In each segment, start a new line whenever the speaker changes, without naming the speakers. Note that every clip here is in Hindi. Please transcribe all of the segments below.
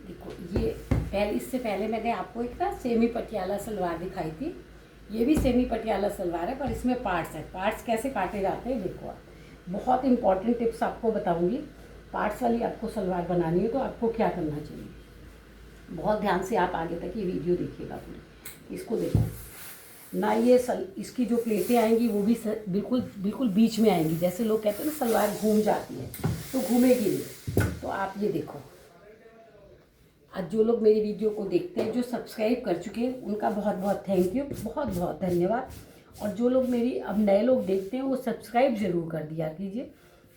देखो ये इससे पहले मैंने आपको एक ना सेमी पटियाला सलवार दिखाई थी। ये भी सेमी पटियाला सलवार है, पर इसमें पार्ट्स है। पार्ट्स कैसे काटे जाते हैं देखो आप। बहुत इंपॉर्टेंट टिप्स आपको बताऊंगी। पार्ट्स वाली आपको सलवार बनानी है तो आपको क्या करना चाहिए, बहुत ध्यान से आप आगे तक ये वीडियो देखिएगा पूरी। इसको देखो ना, ये इसकी जो प्लेटें आएंगी वो भी बिल्कुल बिल्कुल बीच में आएंगी। जैसे लोग कहते हैं ना सलवार घूम जाती है, तो घूमेगी नहीं। तो आप ये देखो, आज जो लोग मेरी वीडियो को देखते हैं, जो सब्सक्राइब कर चुके हैं, उनका बहुत बहुत थैंक यू, बहुत बहुत धन्यवाद। और जो लोग मेरी अब नए लोग देखते हैं वो सब्सक्राइब ज़रूर कर दिया कीजिए,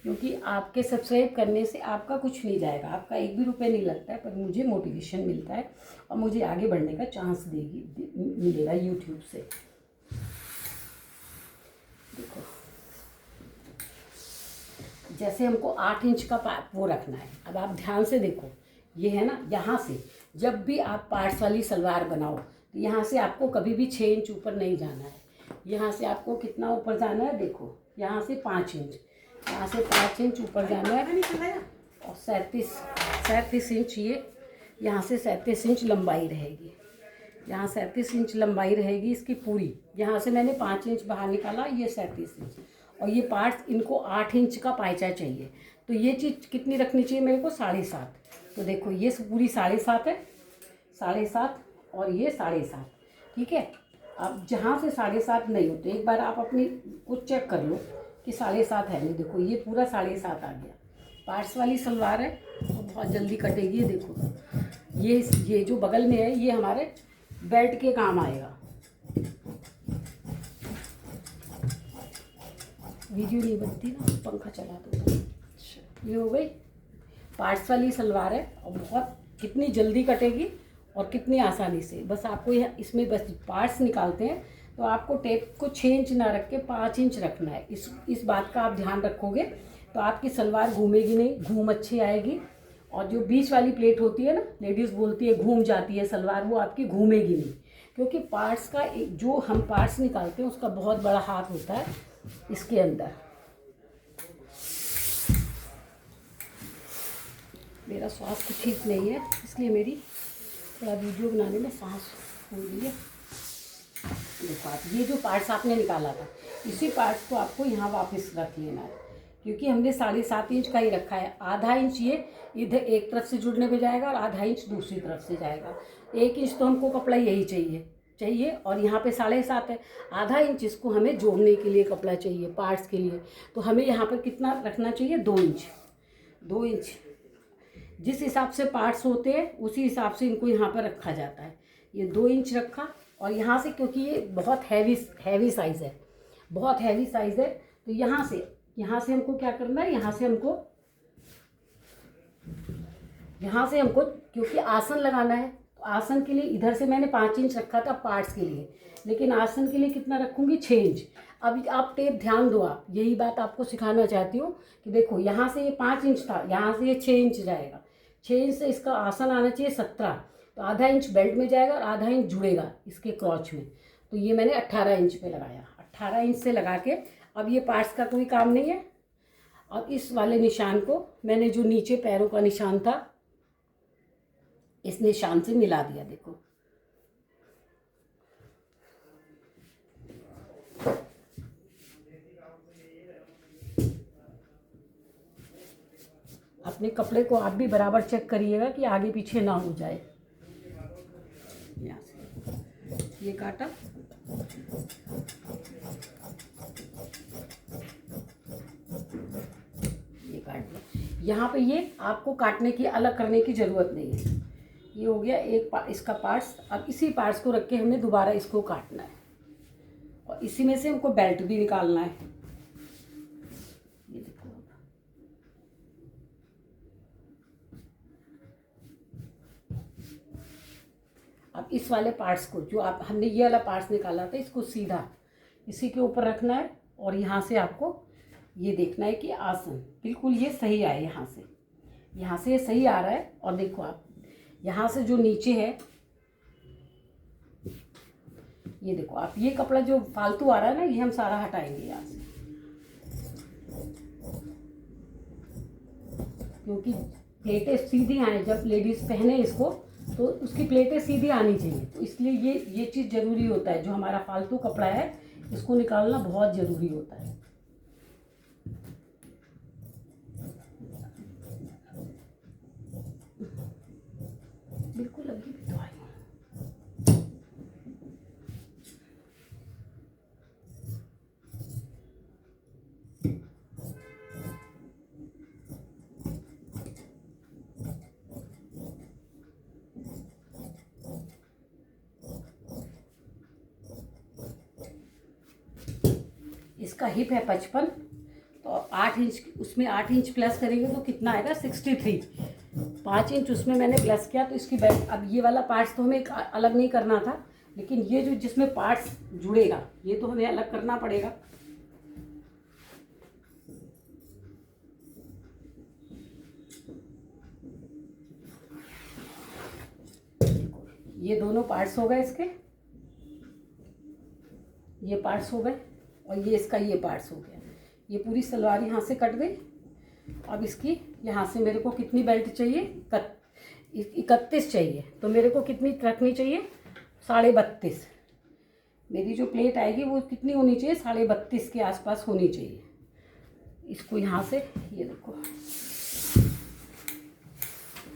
क्योंकि आपके सब्सक्राइब करने से आपका कुछ नहीं जाएगा, आपका एक भी रुपये नहीं लगता है, पर मुझे मोटिवेशन मिलता है और मुझे आगे बढ़ने का चांस मिलेगा यूट्यूब से। देखो जैसे हमको 8 इंच का वो रखना है। अब आप ध्यान से देखो, ये है ना, यहाँ से जब भी आप पार्ट्स वाली सलवार बनाओ तो यहाँ से आपको कभी भी 6 इंच ऊपर नहीं जाना है। यहाँ से आपको कितना ऊपर जाना है, देखो यहाँ से 5 इंच, यहाँ से 5 इंच ऊपर जाना है। और 37 इंच, ये यहाँ से 37 इंच लंबाई रहेगी। यहाँ 37 इंच लंबाई रहेगी इसकी पूरी। यहाँ से मैंने 5 इंच बाहर निकाला, ये 37 इंच। और ये पार्ट्स इनको 8 इंच का पायचा चाहिए। तो ये चीज़ कितनी रखनी चाहिए मेरे को, 7.5। तो देखो ये पूरी 7.5 है, 7.5 और ये 7.5, ठीक है। अब जहाँ से 7.5 नहीं होते, एक बार आप अपनी कुछ चेक कर लो कि 7.5 है नहीं। देखो ये पूरा 7.5 आ गया। पार्ट्स वाली सलवार है तो बहुत जल्दी कटेगी। देखो ये जो बगल में है ये हमारे बेल्ट के काम आएगा। वीडियो नहीं बनती ना, पंखा चला दो। ये हो गई पार्ट्स वाली सलवार है, और बहुत कितनी जल्दी कटेगी और कितनी आसानी से। बस आपको यह इसमें बस पार्ट्स निकालते हैं तो आपको टेप को 6 इंच ना रख के 5 इंच रखना है। इस बात का आप ध्यान रखोगे तो आपकी सलवार घूमेगी नहीं, घूम अच्छी आएगी। और जो बीच वाली प्लेट होती है ना, लेडीज़ बोलती है घूम जाती है सलवार, वो आपकी घूमेगी नहीं, क्योंकि पार्ट्स का जो हम पार्ट्स निकालते हैं उसका बहुत बड़ा हाथ होता है इसके अंदर। मेरा स्वास्थ्य ठीक नहीं है, इसलिए मेरी थोड़ा वीडियो बनाने में सांस हो रही है। देखो आप, ये जो पार्ट्स आपने निकाला था, इसी पार्ट्स को आपको यहाँ वापस रख लेना है, क्योंकि हमने 7.5 इंच का ही रखा है। आधा इंच ये इधर एक तरफ से जुड़ने में जाएगा और आधा इंच दूसरी तरफ से जाएगा। 1 इंच तो हमको कपड़ा यही चाहिए और यहाँ पे 7.5 है। आधा इंच इसको हमें जोड़ने के लिए कपड़ा चाहिए पार्ट्स के लिए। तो हमें यहाँ पर कितना रखना चाहिए, 2 इंच। 2 इंच जिस हिसाब से पार्ट्स होते हैं उसी हिसाब से इनको यहाँ पर रखा जाता है। ये 2 इंच रखा, और यहाँ से क्योंकि ये बहुत हैवी साइज़ है, बहुत हैवी साइज़ है, तो यहाँ से हमको क्या करना है, यहाँ से हमको क्योंकि आसन लगाना है, तो आसन के लिए इधर से मैंने 5 इंच रखा था पार्ट्स के लिए, लेकिन आसन के लिए कितना रखूँगी, 6 इंच। अब आप टेप ध्यान दो, आप यही बात आपको सिखाना चाहती हूँ कि देखो यहाँ से ये 5 इंच था, यहाँ से ये 6 इंच जाएगा। 6 इंच से इसका आसन आना चाहिए 17, तो आधा इंच बेल्ट में जाएगा और आधा इंच जुड़ेगा इसके क्रॉच में। तो ये मैंने 18 इंच पे लगाया। 18 इंच से लगा के अब ये पार्ट्स का कोई काम नहीं है। अब इस वाले निशान को मैंने जो नीचे पैरों का निशान था, इस निशान से मिला दिया। देखो अपने कपड़े को आप भी बराबर चेक करिएगा कि आगे पीछे ना हो जाए। यहाँ से ये काटा, ये काट दिया। यहाँ पे ये आपको काटने की, अलग करने की ज़रूरत नहीं है। ये हो गया इसका पार्ट्स। अब इसी पार्ट्स को रख के हमें दोबारा इसको काटना है, और इसी में से हमको बेल्ट भी निकालना है। ये देखो, अब इस वाले पार्ट्स को, जो हमने ये वाला पार्ट्स निकाला था, इसको सीधा इसी के ऊपर रखना है, और यहाँ से आपको ये देखना है कि आसन बिल्कुल ये सही आए। यहाँ से ये सही आ रहा है। और देखो आप यहाँ से जो नीचे है, ये देखो आप, ये कपड़ा जो फालतू आ रहा है ना, ये हम सारा हटाएंगे यहाँ से, क्योंकि प्लेटें सीधी आए, जब लेडीज़ पहने इसको तो उसकी प्लेटें सीधी आनी चाहिए। तो इसलिए ये चीज़ ज़रूरी होता है, जो हमारा फालतू कपड़ा है इसको निकालना बहुत ज़रूरी होता है। बिल्कुल लगी भी तो आई। इसका हिप है 55, तो 8 इंच, उसमें 8 इंच प्लस करेंगे तो कितना आएगा 63। 5 इंच उसमें मैंने प्लस किया, तो इसकी बेल्ट, अब ये वाला पार्ट्स तो हमें अलग नहीं करना था, लेकिन ये जो जिसमें पार्ट्स जुड़ेगा ये तो हमें अलग करना पड़ेगा। ये दोनों पार्ट्स हो गए इसके, ये पार्ट्स हो गए, और ये इसका ये पार्ट्स हो गया। ये पूरी सलवार यहाँ से कट गई। अब इसकी यहाँ से मेरे को कितनी बेल्ट चाहिए, 31 चाहिए, तो मेरे को कितनी रखनी चाहिए, 32.5। मेरी जो प्लेट आएगी वो कितनी होनी चाहिए, 32.5 के आसपास होनी चाहिए। इसको यहाँ से, ये देखो,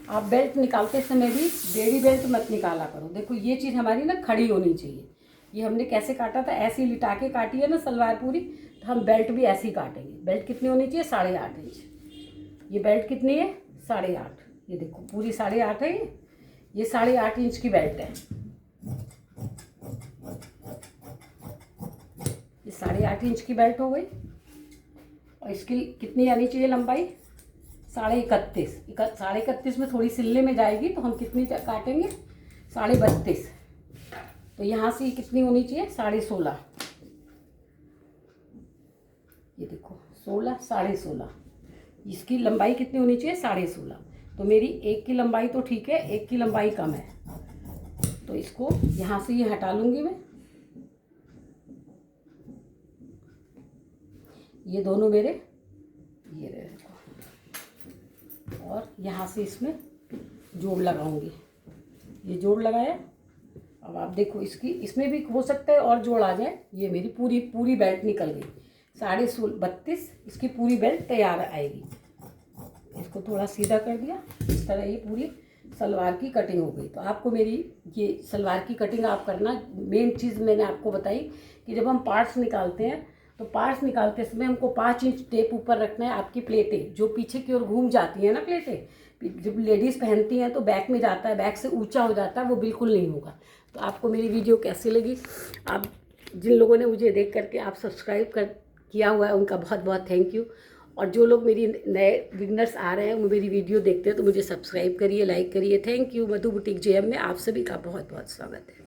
आप बेल्ट निकालते समय भी डेढ़ी बेल्ट मत निकाला करो। देखो ये चीज़ हमारी ना खड़ी होनी चाहिए। ये हमने कैसे काटा था, ऐसे ही लिटा के काटी है ना सलवार पूरी, तो हम बेल्ट भी ऐसे ही काटेंगे। बेल्ट कितनी होनी चाहिए, 8.5 इंच। ये बेल्ट कितनी है, 8.5। ये देखो पूरी 8.5 है। ये 8.5 इंच की बेल्ट है। ये 8.5 इंच की बेल्ट हो गई, और इसकी कितनी आनी चाहिए लंबाई, 31.5। 31.5 में थोड़ी सिलने में जाएगी, तो हम कितनी काटेंगे, 32.5। तो यहाँ से कितनी होनी चाहिए, 16.5। ये देखो 16, 16.5। इसकी लंबाई कितनी होनी चाहिए, 16.5। तो मेरी एक की लंबाई तो ठीक है, एक की लंबाई कम है, तो इसको यहाँ से ये हटा लूँगी मैं। ये दोनों मेरे ये रहे, और यहाँ से इसमें जोड़ लगाऊंगी। ये जोड़ लगाया। अब आप देखो इसकी, इसमें भी हो सकता है और जोड़ आ जाए। ये मेरी पूरी बेल्ट निकल गई, 32.5। इसकी पूरी बेल्ट तैयार आएगी। इसको थोड़ा सीधा कर दिया, इस तरह ये पूरी सलवार की कटिंग हो गई। तो आपको मेरी ये सलवार की कटिंग आप करना। मेन चीज़ मैंने आपको बताई कि जब हम पार्ट्स निकालते हैं, तो पार्ट्स निकालते समय हमको 5 इंच टेप ऊपर रखना है। आपकी प्लेटें जो पीछे की ओर घूम जाती हैं ना, प्लेटें जब लेडीज़ पहनती हैं तो बैक में जाता है, बैक से ऊंचा हो जाता है, वो बिल्कुल नहीं होगा। तो आपको मेरी वीडियो कैसी लगी, आप जिन लोगों ने मुझे देख करके आप सब्सक्राइब किया हुआ है उनका बहुत बहुत थैंक यू। और जो लोग मेरी नए बिगनर्स आ रहे हैं वो मेरी वीडियो देखते हैं तो मुझे सब्सक्राइब करिए, लाइक करिए। Thank you. Madhu boutique JM में आप सभी का बहुत बहुत स्वागत है।